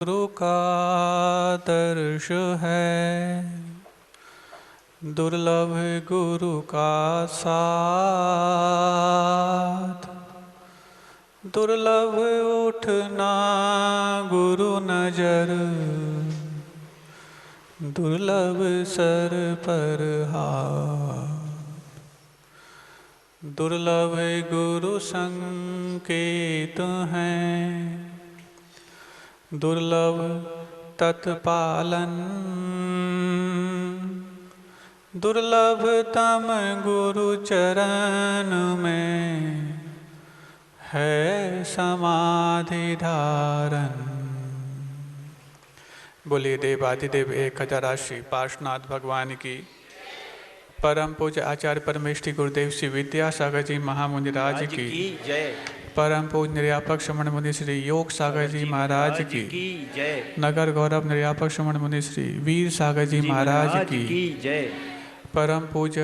गुरु का दर्श है, दुर्लभ गुरु का साथ। दुर्लभ उठना गुरु नजर, दुर्लभ सर पर हाथ। दुर्लभ गुरु संकेत हैं, दुर्लभ तत्पालन। दुर्लभतम गुरु चरण में है समाधि धारण। बोलिए देवाधिदेव 1008 पार्श्वनाथ भगवान की। परम पूज्य आचार्य परमेष्ठी गुरुदेव श्री विद्यासागर जी महामुनि राज की जय। परम पूज्य निर्यापक श्रमण मुनि श्री योग सागर जी महाराज की जय। नगर गौरव निर्यापक श्रमण मुनि श्री वीर सागर जी महाराज की जय। परम पूज्य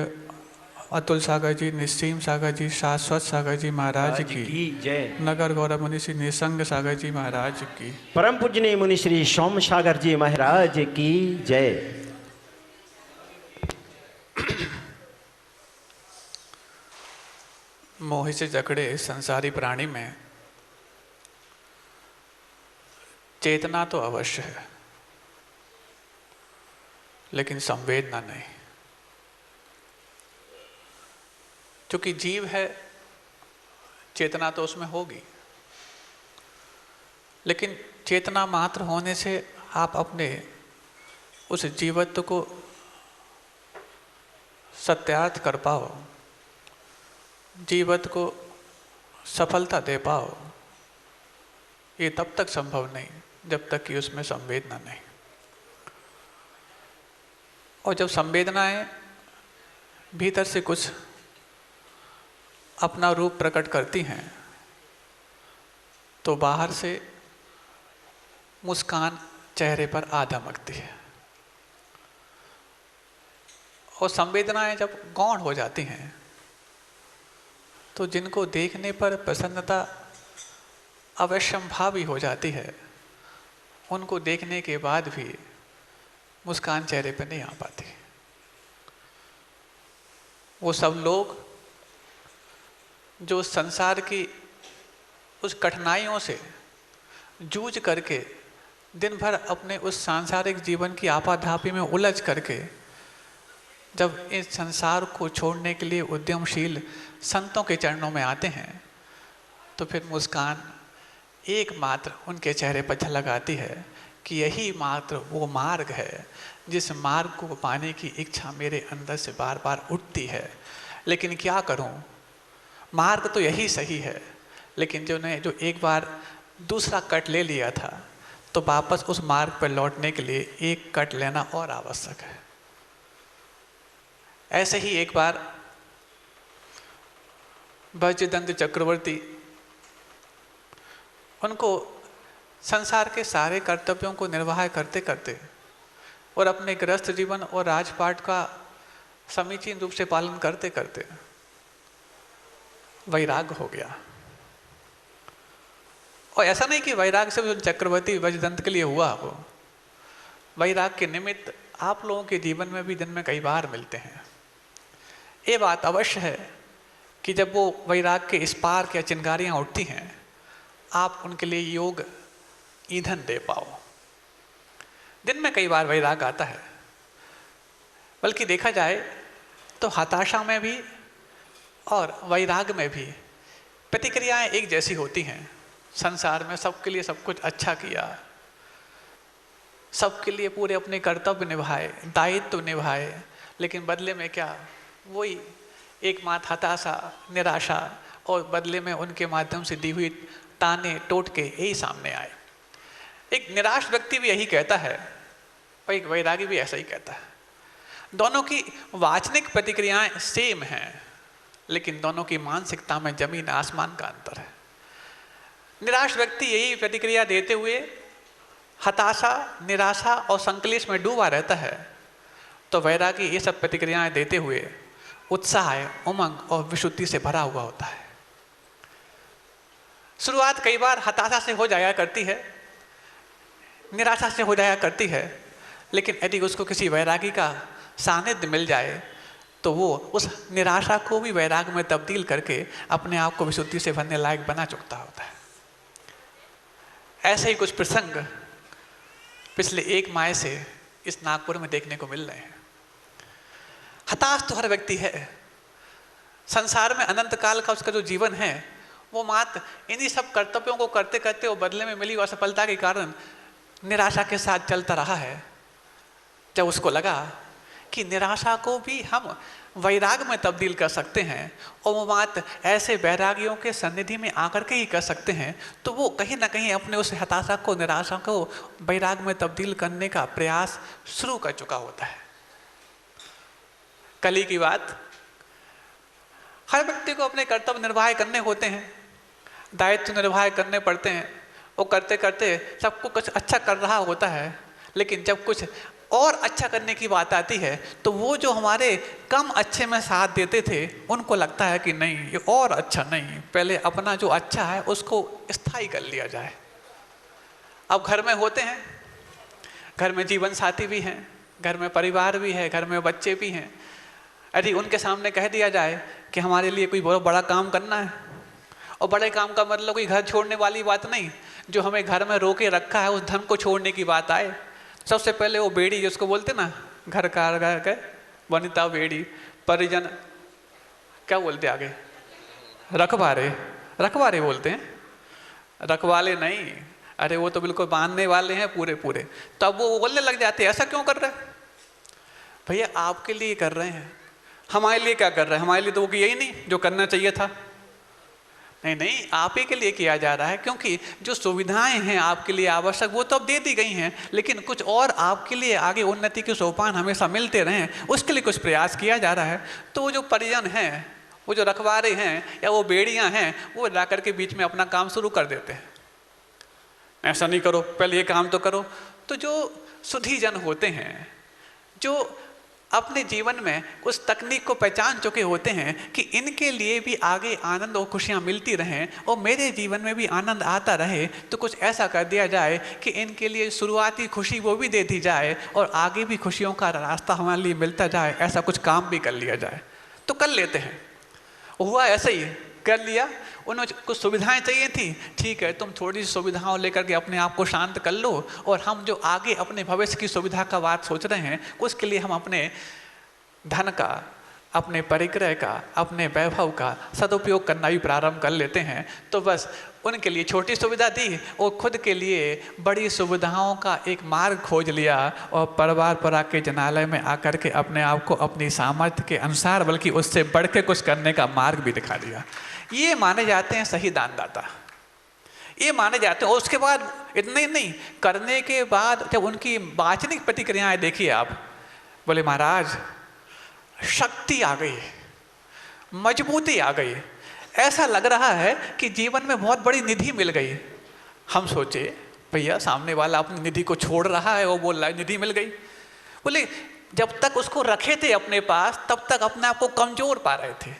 अतुल सागर जी, निस्सीम सागर जी, शाश्वत सागर जी महाराज की जय। नगर गौरव मुनि श्री निसंग सागर जी महाराज की परम पूजनीय मुनि श्री सोम सागर जी महाराज की जय। मोह से जकड़े संसारी प्राणी में चेतना तो अवश्य है, लेकिन संवेदना नहीं। क्योंकि जीव है, चेतना तो उसमें होगी, लेकिन चेतना मात्र होने से आप अपने उस जीवत्व को सत्यार्थ कर पाओ, जीवत्व को सफलता दे पाओ, ये तब तक संभव नहीं जब तक कि उसमें संवेदना नहीं। और जब संवेदनाएं भीतर से कुछ अपना रूप प्रकट करती हैं तो बाहर से मुस्कान चेहरे पर आ धमकती है। और संवेदनाएं जब गौण हो जाती हैं तो जिनको देखने पर प्रसन्नता अवश्यंभावी हो जाती है, उनको देखने के बाद भी मुस्कान चेहरे पर नहीं आ पाती। वो सब लोग जो संसार की उस कठिनाइयों से जूझ करके दिन भर अपने उस सांसारिक जीवन की आपाधापी में उलझ करके जब इस संसार को छोड़ने के लिए उद्यमशील संतों के चरणों में आते हैं, तो फिर मुस्कान एकमात्र उनके चेहरे पर झलक आती है कि यही मात्र वो मार्ग है जिस मार्ग को पाने की इच्छा मेरे अंदर से बार बार उठती है। लेकिन क्या करूं, मार्ग तो यही सही है, लेकिन जो एक बार दूसरा कट ले लिया था तो वापस उस मार्ग पर लौटने के लिए एक कट लेना और आवश्यक है। ऐसे ही एक बार वज्रदंत चक्रवर्ती, उनको संसार के सारे कर्तव्यों को निर्वाह करते करते और अपने गृहस्थ जीवन और राजपाट का समीचीन रूप से पालन करते करते वैराग्य हो गया। और ऐसा नहीं कि वैराग्य से चक्रवर्ती वज्रदंत के लिए हुआ हो, वैराग्य के निमित्त आप लोगों के जीवन में भी दिन में कई बार मिलते हैं। ये बात अवश्य है कि जब वो वैराग्य के स्पार्क या चिंगारियां उठती हैं, आप उनके लिए योग ईंधन दे पाओ। दिन में कई बार वैराग्य आता है, बल्कि देखा जाए तो हताशा में भी और वैराग्य में भी प्रतिक्रियाएं एक जैसी होती हैं। संसार में सबके लिए सब कुछ अच्छा किया, सबके लिए पूरे अपने कर्तव्य निभाए, दायित्व निभाए, लेकिन बदले में क्या, वही एक मात्र हताशा, निराशा, और बदले में उनके माध्यम से दी हुई ताने टोटके यही सामने आए। एक निराश व्यक्ति भी यही कहता है और एक वैरागी भी ऐसा ही कहता है। दोनों की वाचनिक प्रतिक्रियाएं सेम हैं, लेकिन दोनों की मानसिकता में जमीन आसमान का अंतर है। निराश व्यक्ति यही प्रतिक्रिया देते हुए हताशा, निराशा और संक्लेश में डूबा रहता है, तो वैरागी ये सब प्रतिक्रियाएं देते हुए उत्साह, उमंग और विशुद्धि से भरा हुआ होता है। शुरुआत कई बार हताशा से हो जाया करती है, निराशा से हो जाया करती है, लेकिन यदि उसको किसी वैरागी का सानिध्य मिल जाए तो वो उस निराशा को भी वैराग में तब्दील करके अपने आप को विशुद्धि से भरने लायक बना चुकता होता है। ऐसे ही कुछ प्रसंग पिछले 1 माह से इस नागपुर में देखने को मिल रहे हैं। हताश तो हर व्यक्ति है, संसार में अनंत काल का उसका जो जीवन है वो मात्र इन्हीं सब कर्तव्यों को करते करते वो बदले में मिली असफलता के कारण निराशा के साथ चलता रहा है। जब उसको लगा कि निराशा को भी हम वैराग में तब्दील कर सकते हैं और वो मात्र ऐसे वैरागियों के सन्निधि में आकर के ही कर सकते हैं, तो वो कहीं ना कहीं अपने उस हताशा को, निराशा को वैराग में तब्दील करने का प्रयास शुरू कर चुका होता है। कल ही की बात, हर व्यक्ति को अपने कर्तव्य निर्वाह करने होते हैं, दायित्व निर्वाह करने पड़ते हैं। वो करते करते सबको कुछ अच्छा कर रहा होता है, लेकिन जब कुछ और अच्छा करने की बात आती है तो वो जो हमारे कम अच्छे में साथ देते थे उनको लगता है कि नहीं, ये और अच्छा नहीं, पहले अपना जो अच्छा है उसको स्थायी कर लिया जाए। अब घर में होते हैं, घर में जीवन साथी भी हैं, घर में परिवार भी है, घर में बच्चे भी हैं। यदि उनके सामने कह दिया जाए कि हमारे लिए कोई बहुत बड़ा काम करना है, और बड़े काम का मतलब कोई घर छोड़ने वाली बात नहीं, जो हमें घर में रोके रखा है उस धन को छोड़ने की बात आए, सबसे पहले वो बेड़ी जिसको बोलते ना, घर का वनिता बेड़ी, परिजन क्या बोलते आगे, रखवारे बोलते हैं, रखवाले नहीं, अरे वो तो बिल्कुल बांधने वाले हैं पूरे पूरे। तो अब वो बोलने लग जाते हैं ऐसा क्यों कर रहे हैं भैया, आपके लिए कर रहे हैं, हमारे लिए क्या कर रहे हैं, हमारे लिए तो वो किया ही नहीं जो करना चाहिए था। नहीं, आप ही के लिए किया जा रहा है, क्योंकि जो सुविधाएं हैं आपके लिए आवश्यक वो तो अब दे दी गई हैं, लेकिन कुछ और आपके लिए आगे उन्नति के सोपान हमेशा मिलते रहें उसके लिए कुछ प्रयास किया जा रहा है। तो वो जो परिजन हैं, वो जो रखवारे हैं या वो बेड़ियां हैं, वो जाकर के बीच में अपना काम शुरू कर देते हैं, ऐसा नहीं करो, पहले ये काम तो करो। तो जो सुधीजन होते हैं, जो अपने जीवन में उस तकनीक को पहचान चुके होते हैं कि इनके लिए भी आगे आनंद और खुशियाँ मिलती रहें और मेरे जीवन में भी आनंद आता रहे, तो कुछ ऐसा कर दिया जाए कि इनके लिए शुरुआती खुशी वो भी दे दी जाए और आगे भी खुशियों का रास्ता हमारे लिए मिलता जाए, ऐसा कुछ काम भी कर लिया जाए। तो कर लेते हैं। हुआ ऐसा ही, कर लिया, उन्हें कुछ सुविधाएं चाहिए थी, ठीक है तुम थोड़ी सी सुविधाओं लेकर के अपने आप को शांत कर लो, और हम जो आगे अपने भविष्य की सुविधा का बात सोच रहे हैं उसके लिए हम अपने धन का, अपने परिक्रय का, अपने वैभव का सदुपयोग करना भी प्रारंभ कर लेते हैं। तो बस उनके लिए छोटी सुविधा दी और खुद के लिए बड़ी सुविधाओं का एक मार्ग खोज लिया और परिवार पर आके जनालय में आकर के अपने आप को अपनी सामर्थ्य के अनुसार बल्कि उससे बढ़ के कुछ करने का मार्ग भी दिखा दिया। ये माने जाते हैं सही दानदाता, ये माने जाते हैं। और उसके बाद इतने ही नहीं, करने के बाद जब उनकी वाचनिक प्रतिक्रियाएं देखिए आप, बोले महाराज शक्ति आ गई, मजबूती आ गई, ऐसा लग रहा है कि जीवन में बहुत बड़ी निधि मिल गई। हम सोचे भैया सामने वाला अपनी निधि को छोड़ रहा है, वो बोल रहा है निधि मिल गई। बोले जब तक उसको रखे थे अपने पास तब तक अपने आप को कमजोर पा रहे थे,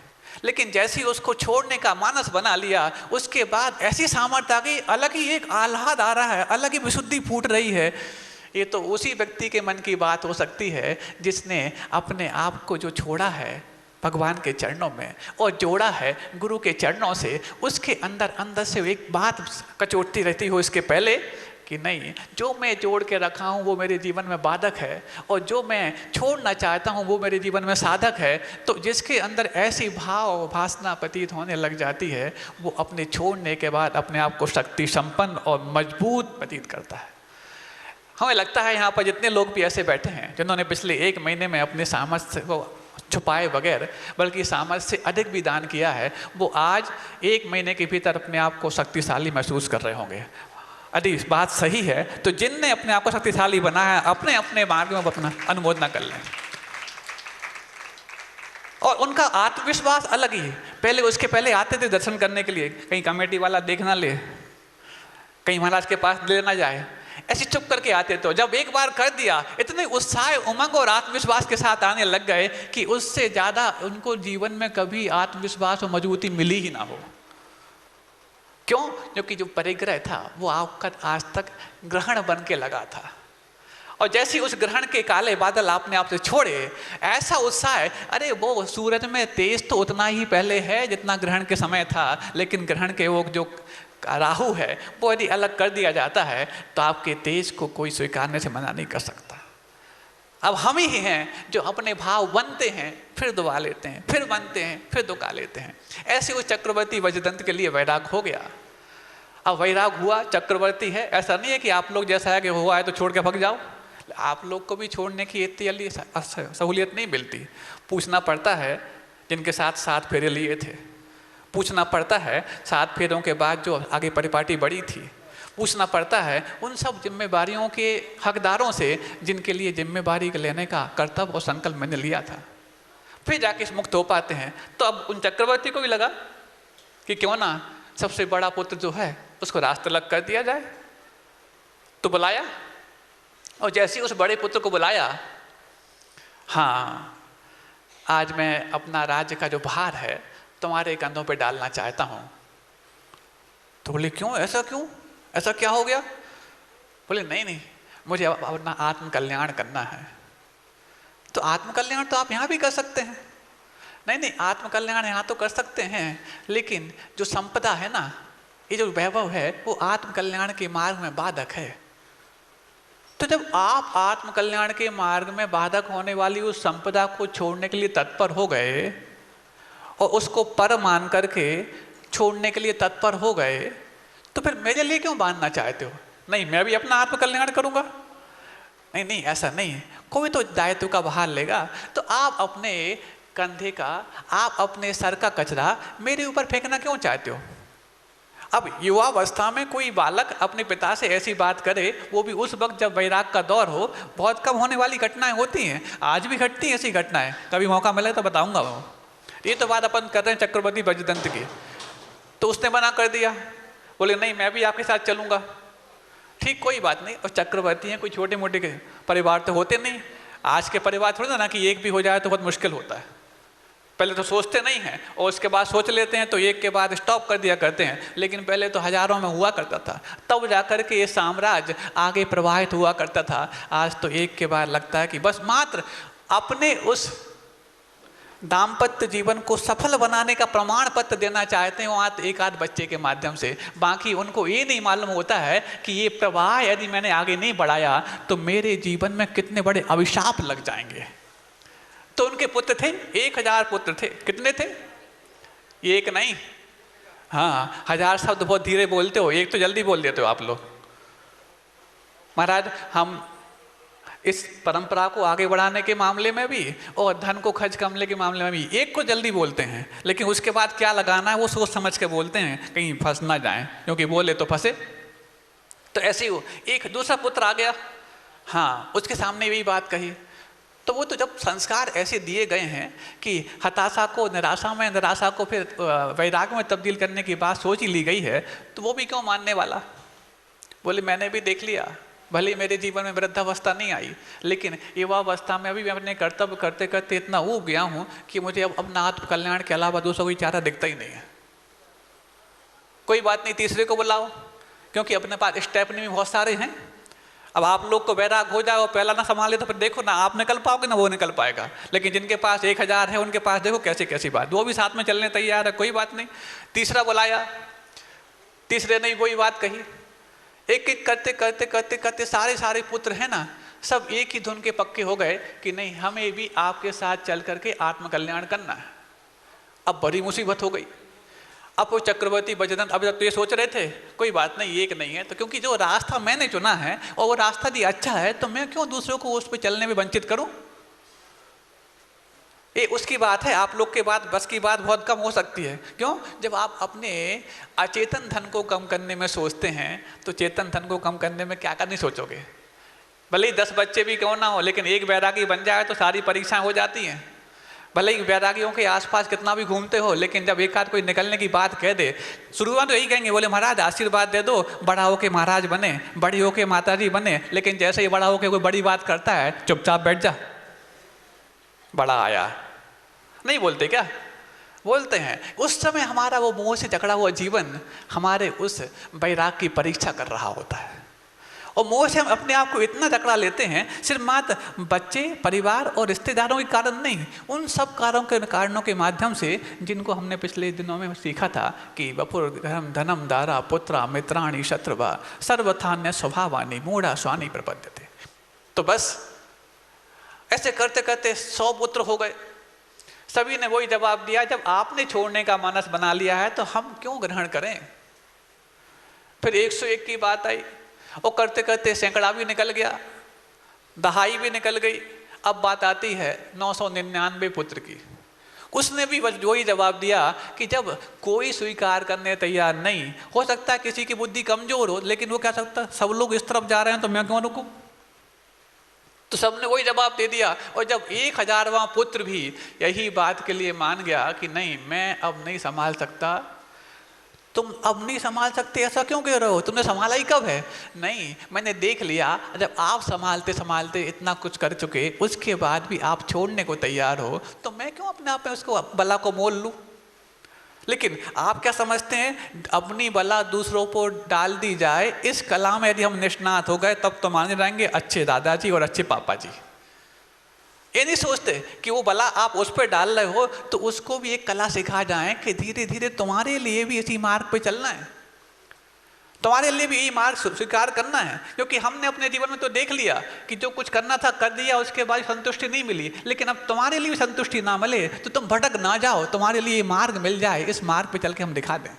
लेकिन जैसे ही उसको छोड़ने का मानस बना लिया उसके बाद ऐसी सामर्थ्य आ गई, अलग ही एक आह्लाद आ रहा है, अलग ही विशुद्धि फूट रही है। ये तो उसी व्यक्ति के मन की बात हो सकती है जिसने अपने आप को जो छोड़ा है भगवान के चरणों में और जोड़ा है गुरु के चरणों से। उसके अंदर अंदर से एक बात कचोटती रहती हो इसके पहले कि नहीं, जो मैं जोड़ के रखा हूँ वो मेरे जीवन में बाधक है और जो मैं छोड़ना चाहता हूँ वो मेरे जीवन में साधक है। तो जिसके अंदर ऐसी भाव भासना प्रतीत होने लग जाती है वो अपने छोड़ने के बाद अपने आप को शक्ति संपन्न और मजबूत प्रतीत करता है। हमें लगता है यहाँ पर जितने लोग भी ऐसे बैठे हैं जिन्होंने पिछले 1 महीने में अपने सामर्थ्य को छुपाए बगैर बल्कि सामर्थ्य से अधिक भी दान किया है, वो आज 1 महीने के भीतर अपने आप को शक्तिशाली महसूस कर रहे होंगे। यदि इस बात सही है तो जिनने अपने आप को शक्तिशाली बनाया अपने अपने मार्ग में अपना अनुमोदना कर लें। और उनका आत्मविश्वास अलग ही है। पहले उसके पहले आते थे दर्शन करने के लिए, कहीं कमेटी वाला देख ना ले, कहीं महाराज के पास ले ना जाए, ऐसे चुप करके आते। तो जब एक बार कर दिया इतने उत्साह उमंग और आत्मविश्वास के साथ आने लग गए कि उससे ज़्यादा उनको जीवन में कभी आत्मविश्वास और मजबूती मिली ही ना हो। क्यों? क्योंकि जो परिग्रह था वो आपका आज तक ग्रहण बन के लगा था, और जैसे उस ग्रहण के काले बादल आपने आपसे छोड़े, ऐसा उत्साह है, अरे वो सूरज में तेज तो उतना ही पहले है जितना ग्रहण के समय था, लेकिन ग्रहण के वो जो राहु है वो यदि अलग कर दिया जाता है तो आपके तेज को कोई स्वीकारने से मना नहीं कर सकता। अब हम ही हैं जो अपने भाव बनते हैं फिर दुबा लेते हैं, फिर बनते हैं फिर दुबा लेते हैं। ऐसे उस चक्रवर्ती वज्रदंत के लिए वैराग हो गया। अब वैराग हुआ, चक्रवर्ती है, ऐसा नहीं है कि आप लोग जैसा है कि हुआ है तो छोड़ के भाग जाओ। आप लोग को भी छोड़ने की इतनी जल्दी सहूलियत नहीं मिलती। पूछना पड़ता है जिनके साथ 7 फेरे लिए थे, पूछना पड़ता है 7 फेरों के बाद जो आगे परिपाटी बढ़ी थी, पूछना पड़ता है उन सब जिम्मेवारियों के हकदारों से जिनके लिए जिम्मेवारी लेने का कर्तव्य और संकल्प मैंने लिया था, फिर जाके मुक्त हो पाते हैं। तो अब उन चक्रवर्ती को भी लगा कि क्यों ना सबसे बड़ा पुत्र जो है उसको राजतिलक कर दिया जाए। तो बुलाया, और जैसे ही उस बड़े पुत्र को बुलाया, हाँ आज मैं अपना राज्य का जो भार है तुम्हारे कंधों पे डालना चाहता हूँ। तो बोले क्यों, ऐसा क्यों, ऐसा क्या हो गया? बोले नहीं नहीं, मुझे अपना आत्म कल्याण करना है। तो आत्म कल्याण तो आप यहाँ भी कर सकते हैं। नहीं नहीं, आत्म कल्याण यहाँ तो कर सकते हैं, लेकिन जो संपदा है ना, ये जो वैभव है वो आत्म कल्याण के मार्ग में बाधक है। तो जब आप आत्म कल्याण के मार्ग में बाधक होने वाली उस संपदा को छोड़ने के लिए तत्पर हो गए और उसको पर मान करके छोड़ने के लिए तत्पर हो गए, तो फिर मेरे लिए क्यों बांधना चाहते हो? नहीं, मैं भी अपना आत्म कल्याण करूंगा। नहीं नहीं, ऐसा नहीं, कोई तो दायित्व का भार लेगा। तो आप अपने कंधे का, आप अपने सर का कचरा मेरे ऊपर फेंकना क्यों चाहते हो? अब युवावस्था में कोई बालक अपने पिता से ऐसी बात करे, वो भी उस वक्त जब वैराग का दौर हो, बहुत कम होने वाली घटनाएं होती हैं। आज भी घटती हैं ऐसी घटनाएं, कभी मौका मिले तो बताऊंगा वो। ये तो बात अपन कर रहे हैं चक्रवर्ती वज्रदंत की। तो उसने मना कर दिया, बोले नहीं मैं भी आपके साथ चलूंगा। ठीक, कोई बात नहीं। और चक्रवर्ती हैं, कोई छोटे मोटे परिवार तो होते नहीं। आज के परिवार थोड़ा ना कि एक भी हो जाए तो बहुत मुश्किल होता है। पहले तो सोचते नहीं हैं और उसके बाद सोच लेते हैं तो एक के बाद स्टॉप कर दिया करते हैं। लेकिन पहले तो हजारों में हुआ करता था, तब जाकर के ये साम्राज्य आगे प्रवाहित हुआ करता था। आज तो एक के बाद लगता है कि बस मात्र अपने उस दाम्पत्य जीवन को सफल बनाने का प्रमाण पत्र देना चाहते हैं वहाँ एक आध बच्चे के माध्यम से। बाकी उनको ये नहीं मालूम होता है कि ये प्रवाह यदि मैंने आगे नहीं बढ़ाया तो मेरे जीवन में कितने बड़े अभिशाप लग जाएंगे। तो उनके पुत्र थे, 1000 पुत्र थे। कितने थे? एक नहीं, हाँ 1000 शब्द बहुत धीरे बोलते हो, एक तो जल्दी बोल देते हो आप लोग। महाराज, हम इस परंपरा को आगे बढ़ाने के मामले में भी और धन को खर्च करने के मामले में भी एक को जल्दी बोलते हैं, लेकिन उसके बाद क्या लगाना है वो सोच समझ के बोलते हैं, कहीं फंस ना जाए, क्योंकि बोले तो फंसे। तो ऐसे ही एक दूसरा पुत्र आ गया, हाँ उसके सामने यही बात कही। तो वो तो जब संस्कार ऐसे दिए गए हैं कि हताशा को निराशा में, निराशा को फिर वैराग में तब्दील करने की बात सोच ही ली गई है, तो वो भी क्यों मानने वाला? बोले मैंने भी देख लिया, भले मेरे जीवन में वृद्धावस्था नहीं आई, लेकिन युवावस्था में अभी मैं अपने कर्तव्य करते करते इतना ऊब गया हूँ कि मुझे अब अपना आत्म कल्याण के अलावा दूसरा कोई चारा दिखता ही नहीं है। कोई बात नहीं, तीसरे को बुलाओ, क्योंकि अपने पास स्टेपनी में बहुत सारे हैं। अब आप लोग को वैराग हो जाए और पहला ना संभाले तो फिर देखो ना आप निकल पाओगे ना वो निकल पाएगा। लेकिन जिनके पास 1000 है उनके पास देखो कैसी कैसी बात, वो भी साथ में चलने तैयार है, कोई बात नहीं। तीसरा बुलाया, तीसरे ने वही बात कही। एक एक करते करते करते करते सारे पुत्र है ना, सब एक ही धुन के पक्के हो गए कि नहीं हमें भी आपके साथ चल करके आत्म कल्याण करना है। अब बड़ी मुसीबत हो गई। अब वो चक्रवर्ती वज्रदंत अब जब तो ये सोच रहे थे कोई बात नहीं, एक नहीं है तो, क्योंकि जो रास्ता मैंने चुना है और वो रास्ता भी अच्छा है तो मैं क्यों दूसरों को उस पर चलने में वंचित करूं? ये उसकी बात है, आप लोग के बात बस की बात बहुत कम हो सकती है। क्यों? जब आप अपने अचेतन धन को कम करने में सोचते हैं तो चेतन धन को कम करने में क्या नहीं सोचोगे। भले ही 10 बच्चे भी क्यों ना हो, लेकिन एक वैरागी बन जाए तो सारी परीक्षाएं हो जाती हैं। भले ही वैरागियों के आसपास कितना भी घूमते हो, लेकिन जब एक आध कोई निकलने की बात कह दे, शुरुआत तो यही कहेंगे, बोले महाराज आशीर्वाद दे दो, बड़ा होके महाराज बने, बड़ी होके माताजी बने। लेकिन जैसे ही बड़ा होके कोई बड़ी बात करता है चुपचाप बैठ जा, बड़ा आया, नहीं बोलते क्या? बोलते हैं। उस समय हमारा वो मोह से जकड़ा हुआ जीवन हमारे उस वैराग की परीक्षा कर रहा होता है। और मोह से हम अपने आप को इतना जकड़ा लेते हैं, सिर्फ मात्र बच्चे, परिवार और रिश्तेदारों के कारण नहीं, उन सब कारणों के माध्यम से जिनको हमने पिछले दिनों में सीखा था कि वपुर धनम दारा पुत्रा मित्राणी शत्रुवा सर्वथान्य स्वभावानी मूढ़ा स्वानी प्रपद्यते। तो बस ऐसे करते करते 100 पुत्र हो गए। सभी ने वही जवाब दिया, जब आपने छोड़ने का मानस बना लिया है तो हम क्यों ग्रहण करें। फिर 101 की बात आई और करते करते सैकड़ा भी निकल गया, दहाई भी निकल गई। अब बात आती है 999 पुत्र की। उसने भी वही जवाब दिया कि जब कोई स्वीकार करने तैयार नहीं, हो सकता है किसी की बुद्धि कमजोर हो, लेकिन वो क्या सकता, सब लोग इस तरफ जा रहे हैं तो मैं क्यों रुकूं। तो सबने वही जवाब दे दिया। और जब 1000वां पुत्र भी यही बात के लिए मान गया कि नहीं, मैं अब नहीं संभाल सकता। तुम अब नहीं संभाल सकते ऐसा क्यों कह रहे हो, तुमने संभाला ही कब है। नहीं, मैंने देख लिया, जब आप संभालते संभालते इतना कुछ कर चुके, उसके बाद भी आप छोड़ने को तैयार हो, तो मैं क्यों अपने आप में उसको बला को मोल लूं। लेकिन आप क्या समझते हैं, अपनी बला दूसरों पर डाल दी जाए, इस कला में यदि हम निष्णात हो गए तब तो माने जाएंगे अच्छे दादाजी और अच्छे पापा जी। ये नहीं सोचते कि वो बला आप उस पर डाल रहे हो तो उसको भी एक कला सिखा जाए कि धीरे धीरे तुम्हारे लिए भी इसी मार्ग पे चलना है, तुम्हारे लिए भी यही मार्ग स्वीकार करना है। क्योंकि हमने अपने जीवन में तो देख लिया कि जो कुछ करना था कर दिया, उसके बाद संतुष्टि नहीं मिली, लेकिन अब तुम्हारे लिए भी संतुष्टि ना मिले तो तुम भटक ना जाओ, तुम्हारे लिए ये मार्ग मिल जाए, इस मार्ग पे चल के हम दिखा दें।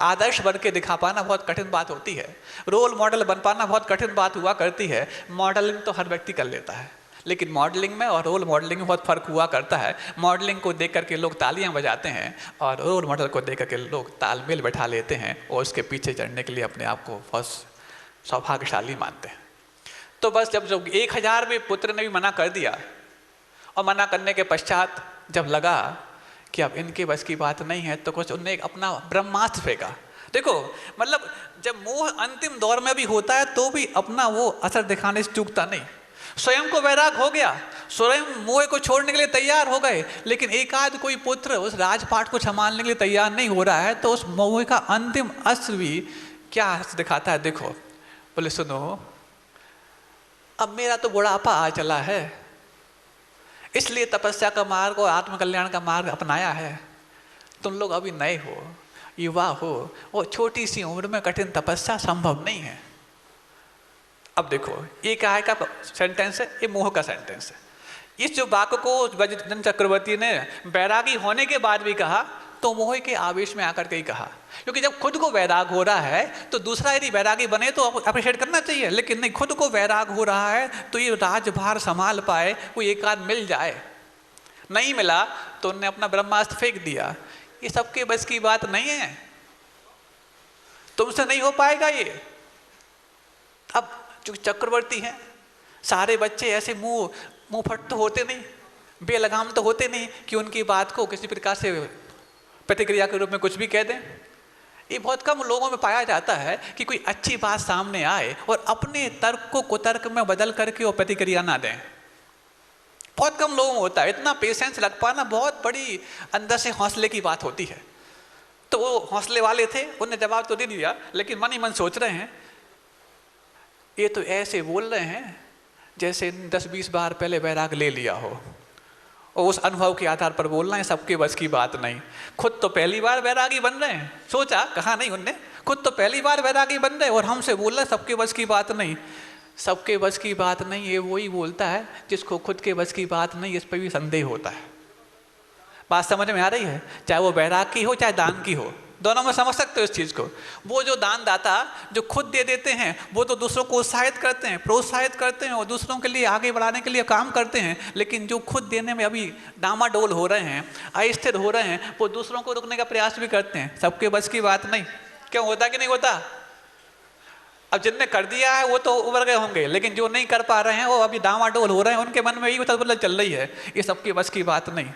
आदर्श बन के दिखा पाना बहुत कठिन बात होती है, रोल मॉडल बन पाना बहुत कठिन बात हुआ करती है। मॉडलिंग तो हर व्यक्ति कर लेता है, लेकिन मॉडलिंग में और रोल मॉडलिंग में बहुत फर्क हुआ करता है। मॉडलिंग को देख करके लोग तालियां बजाते हैं और रोल मॉडल को देख करके लोग तालमेल बैठा लेते हैं और उसके पीछे चढ़ने के लिए अपने आप को बहुत सौभाग्यशाली मानते हैं। तो बस जब 1000वें पुत्र ने भी मना कर दिया और मना करने के पश्चात जब लगा कि अब इनके बस की बात नहीं है, तो कुछ उनने अपना ब्रह्मास्त्र फेंका। देखो, मतलब जब मोह अंतिम दौर में भी होता है तो भी अपना वो असर दिखाने से चूकता नहीं। स्वयं को वैराग हो गया, स्वयं मोह को छोड़ने के लिए तैयार हो गए, लेकिन एकाध कोई पुत्र उस राजपाट को संभालने के लिए तैयार नहीं हो रहा है, तो उस मोह का अंतिम अस्त्र भी क्या दिखाता है। देखो, बोले सुनो, अब मेरा तो बुढ़ापा आ चला है, इसलिए तपस्या का मार्ग और आत्मकल्याण का मार्ग अपनाया है। तुम लोग अभी नए हो, युवा हो, और छोटी सी उम्र में कठिन तपस्या संभव नहीं है। अब देखो, ये क्या है का सेंटेंस है, ये मोह का सेंटेंस है। इस जो वाक्य को वज्रधन चक्रवर्ती ने वैरागी होने के बाद भी कहा तो मोह के आवेश में आकर के ही कहा, क्योंकि जब खुद को वैराग हो रहा है तो दूसरा यदि वैरागी बने तो अप्रिशिएट करना चाहिए, लेकिन नहीं, खुद को वैराग हो रहा है तो ये राजभार संभाल पाए, वो एक आध मिल जाए। नहीं मिला तो उन्होंने अपना ब्रह्मास्त्र फेंक दिया। ये सबके बस की बात नहीं है, तुमसे नहीं हो पाएगा ये। अब जो चक्रवर्ती हैं, सारे बच्चे ऐसे मुंह फट तो होते नहीं, बेलगाम तो होते नहीं कि उनकी बात को किसी प्रकार से प्रतिक्रिया के रूप में कुछ भी कह दें। ये बहुत कम लोगों में पाया जाता है कि कोई अच्छी बात सामने आए और अपने तर्क को कुतर्क में बदल करके वो प्रतिक्रिया ना दें। बहुत कम लोगों में होता है। इतना पेशेंस रख पाना बहुत बड़ी अंदर से हौसले की बात होती है। तो वो हौसले वाले थे, उन्होंने जवाब तो दे दिया, लेकिन मन ही मन सोच रहे हैं ये तो ऐसे बोल रहे हैं जैसे 10-20 बार पहले वैराग ले लिया हो, और उस अनुभव के आधार पर बोलना है, सबके बस की बात नहीं। खुद तो पहली बार वैरागी बन रहे हैं, सोचा कहा नहीं उनने, खुद तो पहली बार वैरागी बन रहे और हमसे बोल रहे सबके बस की बात नहीं। सबके बस की बात नहीं, ये वही बोलता है जिसको खुद के बस की बात नहीं, इस पर भी संदेह होता है। बात समझ में आ रही है? चाहे वो वैराग की हो चाहे दान की हो, दोनों में समझ सकते हो इस चीज़ को। वो जो दान दाता जो खुद दे देते हैं वो तो दूसरों को उत्साहित करते हैं, प्रोत्साहित करते हैं और दूसरों के लिए आगे बढ़ाने के लिए काम करते हैं, लेकिन जो खुद देने में अभी डामाडोल हो रहे हैं, अस्थिर हो रहे हैं, वो दूसरों को रोकने का प्रयास भी करते हैं। सबके बस की बात नहीं। क्यों, होता कि नहीं होता? अब जिनने कर दिया है वो तो उबर गए होंगे, लेकिन जो नहीं कर पा रहे हैं वो अभी डामाडोल हो रहे हैं, उनके मन में यही मतलब चल रही है, ये सबके बस की बात नहीं।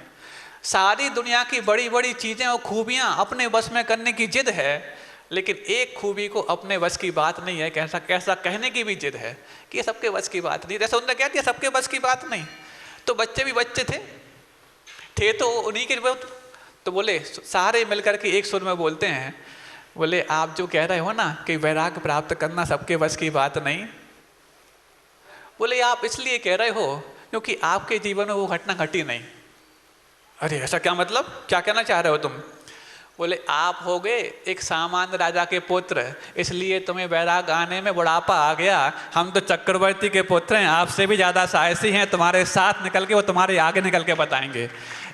सारी दुनिया की बड़ी बड़ी चीज़ें और खूबियाँ अपने बस में करने की जिद है, लेकिन एक खूबी को अपने बस की बात नहीं है, कैसा कहने की भी जिद है कि ये सबके बस की बात नहीं। जैसे उन्होंने कह दिया सबके बस की बात नहीं, तो बच्चे भी बच्चे थे तो उन्हीं के तो बोले सारे मिलकर के एक सुर में बोलते हैं, बोले आप जो कह रहे हो ना कि वैराग्य प्राप्त करना सबके बस की बात नहीं, बोले आप इसलिए कह रहे हो क्योंकि आपके जीवन में वो घटना घटी नहीं। अरे ऐसा क्या मतलब, क्या कहना चाह रहे हो तुम? बोले आप हो गए एक सामान्य राजा के पुत्र, इसलिए तुम्हें वैराग आने में बुढ़ापा आ गया। हम तो चक्रवर्ती के पुत्र हैं, आपसे भी ज़्यादा साहसी हैं, तुम्हारे साथ निकल के वो तुम्हारे आगे निकल के बताएंगे।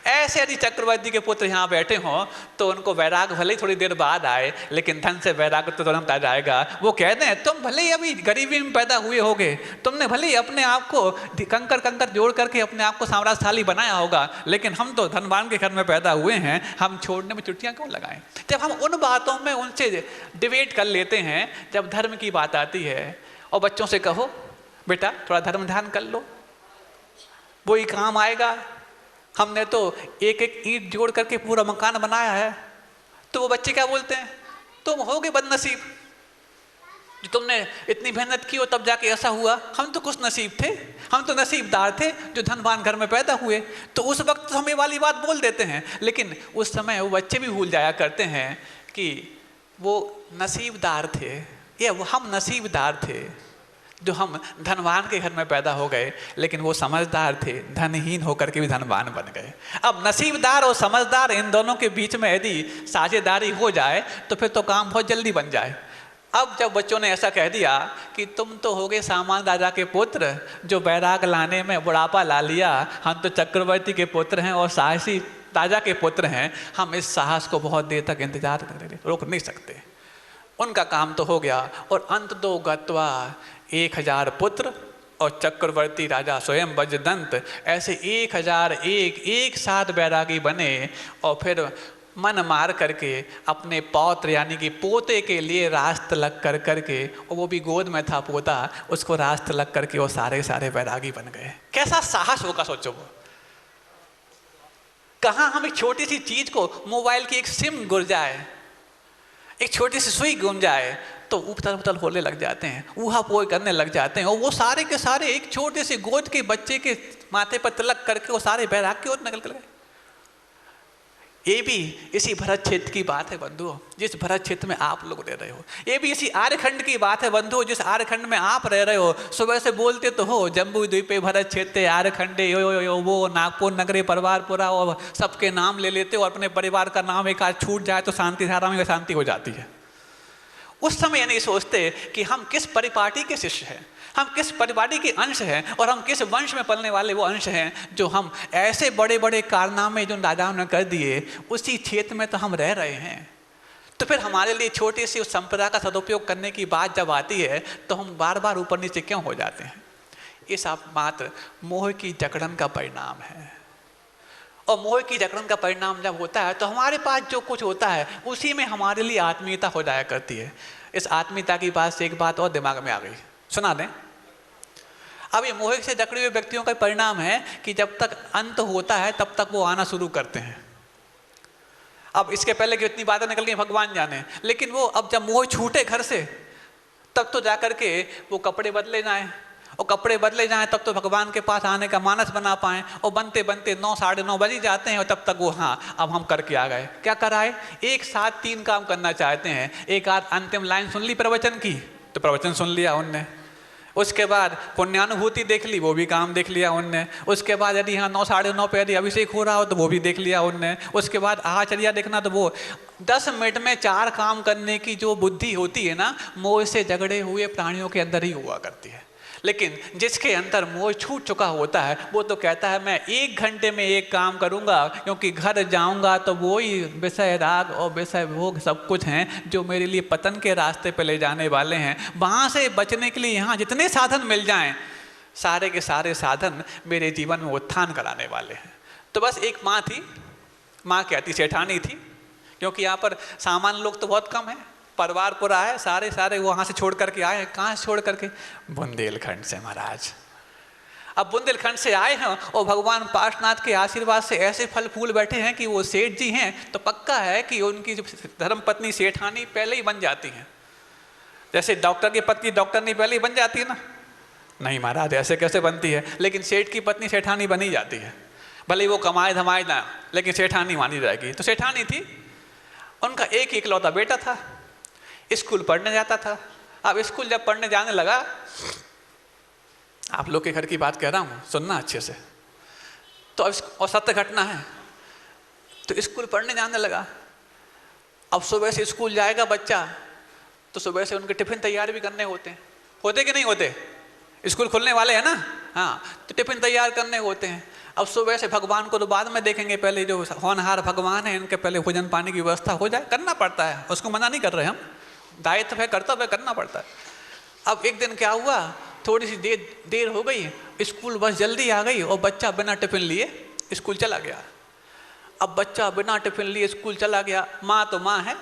ऐसे यदि चक्रवर्ती के पुत्र यहाँ बैठे हों तो उनको वैराग भले ही थोड़ी देर बाद आए, लेकिन धन से वैराग तो तुरंत आ जाएगा। वो कहते हैं तुम भले ही अभी गरीबी में पैदा हुए होगे, तुमने भले ही अपने आप को कंकर कंकर जोड़ करके अपने आप को साम्राज्यशाली बनाया होगा, लेकिन हम तो धनवान के घर में पैदा हुए हैं, हम छोड़ने में चुटकियाँ क्यों लगाएं? जब हम उन बातों में उनसे डिबेट कर लेते हैं, जब धर्म की बात आती है और बच्चों से कहो बेटा थोड़ा धर्म ध्यान कर लो, वो ही काम आएगा, हमने तो एक एक ईंट जोड़ करके पूरा मकान बनाया है। तो वो बच्चे क्या बोलते हैं, तुम होगे बदनसीब जो तुमने इतनी मेहनत की हो तब जाके ऐसा हुआ, हम तो कुछ नसीब थे, हम तो नसीबदार थे जो धनवान घर में पैदा हुए। तो उस वक्त हम ये वाली बात बोल देते हैं, लेकिन उस समय वो बच्चे भी भूल जाया करते हैं कि वो नसीबदार थे, ये वो हम नसीबदार थे जो हम धनवान के घर में पैदा हो गए, लेकिन वो समझदार थे, धनहीन होकर के भी धनवान बन गए। अब नसीबदार और समझदार इन दोनों के बीच में यदि साझेदारी हो जाए तो फिर तो काम बहुत जल्दी बन जाए। अब जब बच्चों ने ऐसा कह दिया कि तुम तो हो गए सामान्य राजा के पुत्र जो वैराग लाने में बुढ़ापा ला लिया, हम तो चक्रवर्ती के पुत्र हैं और साहसी राजा के पुत्र हैं, हम इस साहस को बहुत देर तक इंतजार रोक नहीं सकते। उनका काम तो हो गया और अंत दो गत्वा 1000 पुत्र और चक्रवर्ती राजा स्वयं वज्रदंत, ऐसे 1001 एक साथ बैरागी बने और फिर मन मार करके अपने पौत्र यानी कि पोते के लिए रास्त लग कर करके, और वो भी गोद में था पोता, उसको रास्त लग करके वो सारे सारे बैरागी बन गए। कैसा साहस होगा सोचो। वो कहाँ हम एक छोटी सी चीज को, मोबाइल की एक सिम गुर जाए, एक छोटी सी सुई गुम जाए तो उथल पुथल होने लग जाते हैं, ऊहा पोई करने लग जाते हैं, और वो सारे के सारे एक छोटे से गोद के बच्चे के माथे पर तिलक करके वो सारे बैराग की ओर निकल गए। ये भी इसी भरत क्षेत्र की बात है बंधुओं, जिस भरत क्षेत्र में आप लोग रह रहे हो। ये भी इसी आर्यखंड की बात है बंधुओं, जिस आर्यखंड में आप रह रहे हो। सुबह से बोलते तो हो जम्बू द्वीपे भरत क्षेत्र आर्यखंडे यो वो नागपुर नगरे परिवार पूरा, और सबके नाम ले लेते हो, अपने परिवार का नाम एक आध छूट जाए तो शांति धारा में शांति हो जाती है। उस समय नहीं सोचते कि हम किस परिपाटी के शिष्य हैं, हम किस परिपाटी के अंश हैं, और हम किस वंश में पलने वाले वो अंश हैं जो हम ऐसे बड़े बड़े कारनामे जो राजाओं ने कर दिए उसी क्षेत्र में तो हम रह रहे हैं। तो फिर हमारे लिए छोटी सी उस संपदा का सदुपयोग करने की बात जब आती है तो हम बार बार ऊपर नीचे क्यों हो जाते हैं? ये सब मात्र मोह की जकड़न का परिणाम है। और मोह की जकड़न का परिणाम जब होता है तो हमारे पास जो कुछ होता है उसी में हमारे लिए आत्मीयता हो जाया करती है। इस आत्मीयता की बात से एक बात और दिमाग में आ गई, सुना दें। अब ये मोह से जकड़े हुए व्यक्तियों का परिणाम है कि जब तक अंत होता है तब तक वो आना शुरू करते हैं। अब इसके पहले कि इतनी बातें निकल गई भगवान जाने, लेकिन वो अब जब मोह छूटे घर से तब तो जाकर के वो कपड़े बदले जाएं, और कपड़े बदले जाएं तब तो भगवान के पास आने का मानस बना पाएं, और बनते बनते 9 साढ़े 9 बज जाते हैं और तब तक वो हाँ अब हम करके आ गए। क्या कराए? एक साथ 3 काम करना चाहते हैं। एक आध अंतिम लाइन सुन ली प्रवचन की तो प्रवचन सुन लिया उनने, उसके बाद पुण्यानुभूति देख ली, वो भी काम देख लिया उनने, उसके बाद यदि यहाँ 9 साढ़े 9 पे यदि अभिषेक हो रहा हो तो वो भी देख लिया उनने, उसके बाद आचर्या देखना, तो वो 10 मिनट में 4 काम करने की जो बुद्धि होती है ना, मोह से झगड़े हुए प्राणियों के अंदर ही हुआ करती है। लेकिन जिसके अंदर मोह छूट चुका होता है वो तो कहता है मैं 1 घंटे में एक काम करूंगा, क्योंकि घर जाऊंगा तो वो ही विषय राग और विषय भोग सब कुछ हैं जो मेरे लिए पतन के रास्ते पे ले जाने वाले हैं। वहाँ से बचने के लिए यहाँ जितने साधन मिल जाएं, सारे के सारे साधन मेरे जीवन में उत्थान कराने वाले हैं। तो बस एक माँ थी, माँ क्या थी, सेठानी थी, क्योंकि यहाँ पर सामान्य लोग तो बहुत कम हैं, परिवार पूरा है, सारे सारे वहाँ से छोड़ करके आए हैं। कहाँ से छोड़ करके? बुंदेलखंड से महाराज। अब बुंदेलखंड से आए हैं और भगवान पार्श्वनाथ के आशीर्वाद से ऐसे फल फूल बैठे हैं कि वो सेठ जी हैं तो पक्का है कि उनकी जो धर्म पत्नी सेठानी पहले ही बन जाती हैं। जैसे डॉक्टर की पत्नी डॉक्टरनी पहले ही बन जाती है ना? नहीं महाराज, ऐसे कैसे बनती है, लेकिन सेठ की पत्नी सेठानी बनी जाती है। भले ही वो कमाए धमाए ना, लेकिन सेठानी मानी जाएगी। तो सेठानी थी, उनका एक ही इकलौता बेटा था, स्कूल पढ़ने जाता था। अब स्कूल जब पढ़ने जाने लगा, आप लोग के घर की बात कह रहा हूँ, सुनना अच्छे से, तो और सत्य घटना है। तो स्कूल पढ़ने जाने लगा। अब सुबह से स्कूल जाएगा बच्चा, तो सुबह से उनके टिफिन तैयार भी करने होते कि नहीं होते? स्कूल खुलने वाले हैं ना, हाँ, तो टिफिन तैयार करने होते हैं। अब सुबह से भगवान को तो बाद में देखेंगे, पहले जो होनहार भगवान है इनके पहले भोजन पानी की व्यवस्था हो जाए, करना पड़ता है, उसको मना नहीं कर रहे हम, दायित्व है, कर्तव्य करना पड़ता है। अब एक दिन क्या हुआ, थोड़ी सी देर हो गई, स्कूल बस जल्दी आ गई और बच्चा बिना टिफिन लिए स्कूल चला गया। अब बच्चा बिना टिफिन लिए स्कूल चला गया। माँ तो माँ है,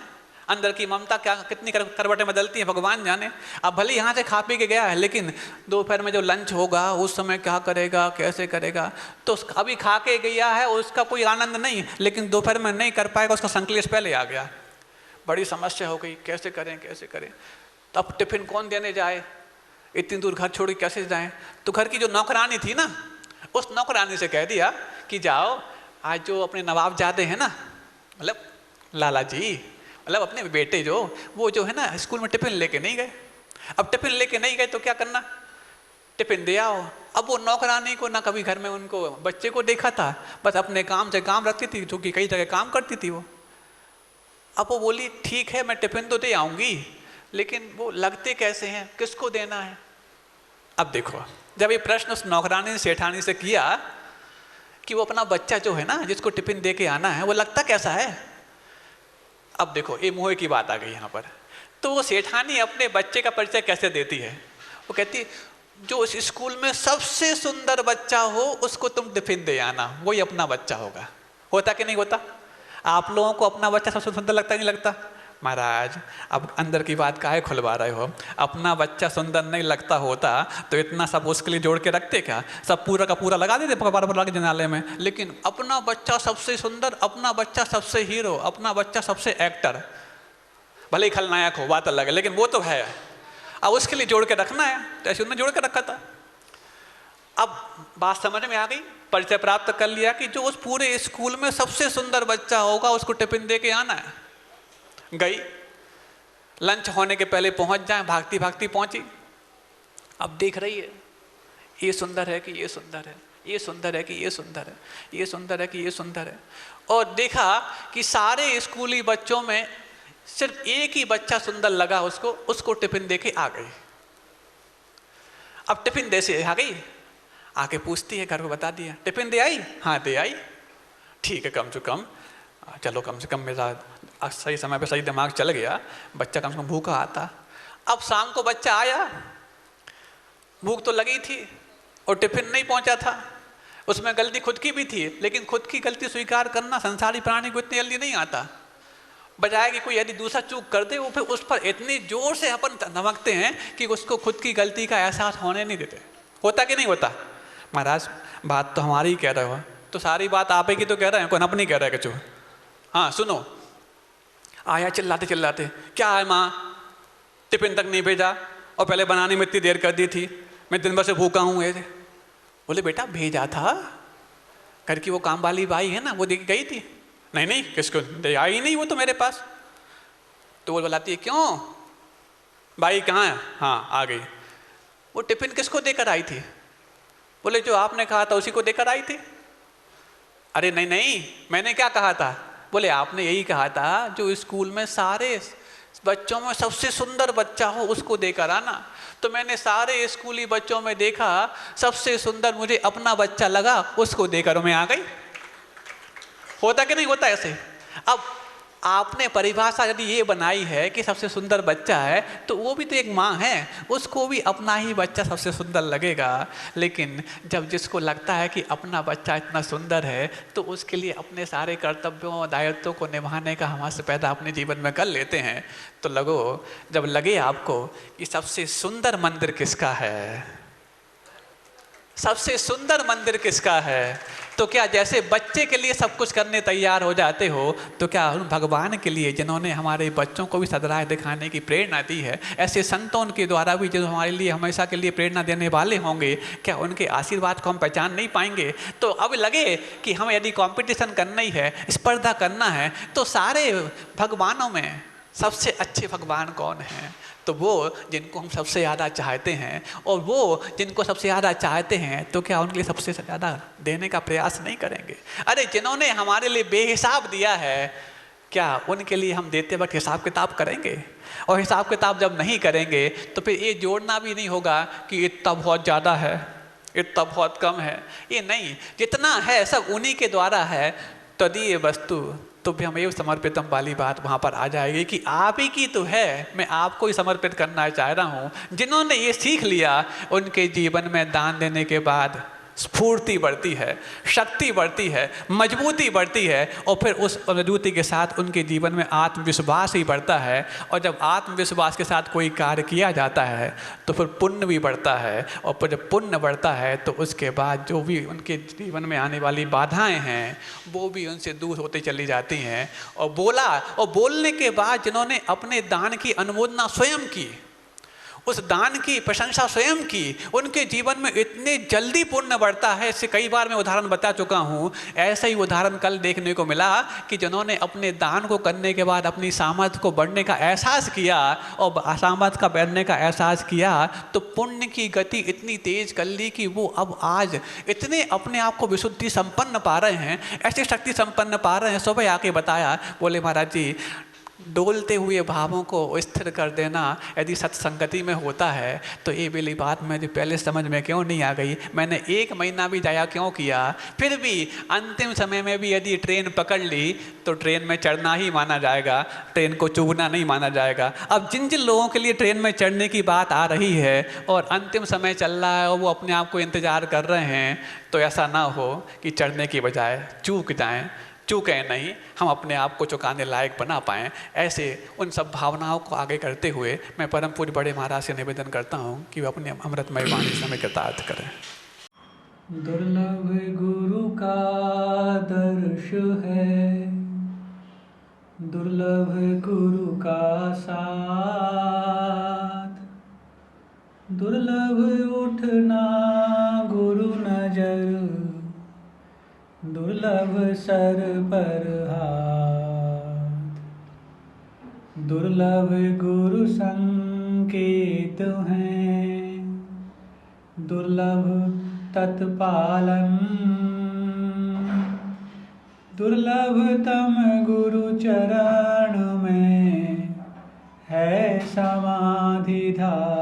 अंदर की ममता क्या कितनी करवटें बदलती हैं भगवान जाने। अब भले यहाँ से खा पी के गया है, लेकिन दोपहर में जो लंच होगा उस समय क्या करेगा, कैसे करेगा? तो अभी खा के गया है, उसका कोई आनंद नहीं, लेकिन दोपहर में नहीं कर पाएगा, उसका संकलेश पहले आ गया। बड़ी समस्या हो गई, कैसे करें कैसे करें। तो अब टिफिन कौन देने जाए, इतनी दूर घर छोड़ के कैसे जाएं? तो घर की जो नौकरानी थी ना, उस नौकरानी से कह दिया कि जाओ, आज जो अपने नवाबजादे हैं ना, मतलब लाला जी, मतलब अपने बेटे वो जो है ना, स्कूल में टिफिन लेके नहीं गए। अब टिफिन लेके नहीं गए तो क्या करना, टिफिन दे आओ। अब वो नौकरानी को ना कभी घर में उनको बच्चे को देखा था, बस अपने काम से काम रखती थी, जो कि कई जगह काम करती थी वो। अब वो बोली ठीक है, मैं टिफिन तो दे आऊँगी, लेकिन वो लगते कैसे हैं, किसको देना है? अब देखो, जब ये प्रश्न उस नौकरानी ने सेठानी से किया कि वो अपना बच्चा जो है ना, जिसको टिफिन दे के आना है, वो लगता कैसा है। अब देखो, ये मोह की बात आ गई यहाँ पर। तो वो सेठानी अपने बच्चे का परिचय कैसे देती है? वो कहती, जो उस स्कूल में सबसे सुंदर बच्चा हो उसको तुम टिफिन दे आना, वही अपना बच्चा होगा। होता कि नहीं होता? आप लोगों को अपना बच्चा सबसे सुंदर लगता नहीं लगता? महाराज, अब अंदर की बात काहे खुलवा रहे हो? अपना बच्चा सुंदर नहीं लगता होता तो इतना सब उसके लिए जोड़ के रखते क्या? सब पूरा का पूरा लगा देते बार के जनाले में। लेकिन अपना बच्चा सबसे सुंदर, अपना बच्चा सबसे हीरो, अपना बच्चा सबसे एक्टर, भले ही खलनायक हो, बात अलग है, लेकिन वो तो है। अब उसके लिए जोड़ के रखना है, तो ऐसे उन्होंने जोड़ के रखा था। अब बात समझ में आ गई, परिचय प्राप्त कर लिया कि जो उस पूरे स्कूल में सबसे सुंदर बच्चा होगा उसको टिफिन दे के आना है। गई, लंच होने के पहले पहुंच जाए, भागती भागती पहुंची। अब देख रही है, ये सुंदर है कि ये सुंदर है, ये सुंदर है कि ये सुंदर है, ये सुंदर है कि ये सुंदर है। और देखा कि सारे स्कूली बच्चों में सिर्फ एक ही बच्चा सुंदर लगा उसको टिफिन दे के आ गई। अब टिफिन दे से आ गई, आके पूछती है, घर को बता दिया, टिफिन दे आई? हाँ दे आई। ठीक है, कम से कम चलो, कम से कम मेरा सही समय पे सही दिमाग चल गया, बच्चा कम से कम भूखा आता। अब शाम को बच्चा आया, भूख तो लगी थी और टिफिन नहीं पहुंचा था। उसमें गलती खुद की भी थी, लेकिन खुद की गलती स्वीकार करना संसारी प्राणी को इतनी जल्दी नहीं आता। बजाय कि कोई यदि दूसरा चूक कर दे, वो फिर उस पर इतनी जोर से अपन धमकते हैं कि उसको खुद की गलती का एहसास होने नहीं देते। होता कि नहीं होता? महाराज, बात तो हमारी ही कह रहे हो, तो सारी बात आप ही की तो कह रहे हैं, कोई अपनी कह रहे हैं कुछ। हाँ सुनो, आया चिल्लाते चिल्लाते, क्या है माँ, टिफिन तक नहीं भेजा और पहले बनाने में इतनी देर कर दी थी, मैं दिन भर से भूखा हूँ। ऐसे बोले, बेटा भेजा था, घर की वो काम वाली बाई है ना, वो देख गई थी। नहीं नहीं, किसको दे आई नहीं, वो तो मेरे पास। तो वो बुलाती है, क्यों बाई कहाँ है? हाँ आ गई। वो टिफिन किसको देकर आई थी? बोले, जो आपने कहा था उसी को देकर आई थी। अरे नहीं नहीं, मैंने क्या कहा था? बोले, आपने यही कहा था जो स्कूल में सारे बच्चों में सबसे सुंदर बच्चा हो उसको देकर आना। तो मैंने सारे स्कूली बच्चों में देखा, सबसे सुंदर मुझे अपना बच्चा लगा, उसको देकर मैं आ गई। होता कि नहीं होता ऐसे? अब आपने परिभाषा यदि ये बनाई है कि सबसे सुंदर बच्चा है, तो वो भी तो एक माँ है, उसको भी अपना ही बच्चा सबसे सुंदर लगेगा। लेकिन जब जिसको लगता है कि अपना बच्चा इतना सुंदर है, तो उसके लिए अपने सारे कर्तव्यों और दायित्वों को निभाने का हमारे पैदा अपने जीवन में कर लेते हैं। तो जब लगे आपको कि सबसे सुंदर मंदिर किसका है, सबसे सुंदर मंदिर किसका है, तो क्या जैसे बच्चे के लिए सब कुछ करने तैयार हो जाते हो, तो क्या उन भगवान के लिए जिन्होंने हमारे बच्चों को भी सदराह दिखाने की प्रेरणा दी है, ऐसे संतों के द्वारा भी जो हमारे लिए हमेशा के लिए प्रेरणा देने वाले होंगे, क्या उनके आशीर्वाद को हम पहचान नहीं पाएंगे? तो अब लगे कि हमें यदि कंपटीशन करना ही है, स्पर्धा करना है, तो सारे भगवानों में सबसे अच्छे भगवान कौन हैं? तो वो जिनको हम सबसे ज़्यादा चाहते हैं, और वो जिनको सबसे ज़्यादा चाहते हैं तो क्या उनके लिए सबसे ज़्यादा देने का प्रयास नहीं करेंगे? अरे जिन्होंने हमारे लिए बेहिसाब दिया है, क्या उनके लिए हम देते वक्त हिसाब किताब करेंगे? और हिसाब किताब जब नहीं करेंगे तो फिर ये जोड़ना भी नहीं होगा कि इतना बहुत ज़्यादा है, इतना बहुत कम है। ये नहीं, जितना है सब उन्हीं के द्वारा है। तदीय वस्तु तो भी हमें समर्पितम वाली बात वहाँ पर आ जाएगी कि आप ही की तो है, मैं आपको ही समर्पित करना चाह रहा हूँ। जिन्होंने ये सीख लिया, उनके जीवन में दान देने के बाद स्फूर्ति बढ़ती है, शक्ति बढ़ती है, मजबूती बढ़ती है, और फिर उस मजबूती के साथ उनके जीवन में आत्मविश्वास ही बढ़ता है। और जब आत्मविश्वास के साथ कोई कार्य किया जाता है तो फिर पुण्य भी बढ़ता है, और फिर जब पुण्य बढ़ता है तो उसके बाद जो भी उनके जीवन में आने वाली बाधाएं हैं वो भी उनसे दूर होती चली जाती हैं। और बोलने के बाद जिन्होंने अपने दान की अनुमोदना स्वयं की, उस दान की प्रशंसा स्वयं की, उनके जीवन में इतने जल्दी पुण्य बढ़ता है। इससे कई बार मैं उदाहरण बता चुका हूँ। ऐसा ही उदाहरण कल देखने को मिला कि जिन्होंने अपने दान को करने के बाद अपनी सामर्थ्य को बढ़ने का एहसास किया, और सामर्थ्य का बढ़ने का एहसास किया, तो पुण्य की गति इतनी तेज कर ली कि वो अब आज इतने अपने आप को विशुद्धि संपन्न पा रहे हैं, ऐसी शक्ति संपन्न पा रहे हैं। सुबह आके बताया, बोले महाराज जी, डोलते हुए भावों को स्थिर कर देना यदि सत्संगति में होता है तो ये वाली बात मुझे पहले समझ में क्यों नहीं आ गई। मैंने 1 महीना भी जाया क्यों किया, फिर भी अंतिम समय में भी यदि ट्रेन पकड़ ली तो ट्रेन में चढ़ना ही माना जाएगा, ट्रेन को चूगना नहीं माना जाएगा। अब जिन जिन लोगों के लिए ट्रेन में चढ़ने की बात आ रही है और अंतिम समय चल रहा है और वो अपने आप को इंतज़ार कर रहे हैं, तो ऐसा ना हो कि चढ़ने की बजाय चूकें नहीं, हम अपने आप को चुकाने लायक बना पाएँ। ऐसे उन सब भावनाओं को आगे करते हुए मैं परम पूज्य बड़े महाराज से निवेदन करता हूँ कि वे अपने अमृतमय वाणी से हमें कृतार्थ करें। दुर्लभ गुरु का दर्श है, दुर्लभ गुरु का साथ, दुर्लभ उठना गुरु नजर, दुर्लभ सर पर हाथ, दुर्लभ गुरु संकेत हैं, दुर्लभ तत्पालन, दुर्लभतम गुरु चरण में है समाधि धारण।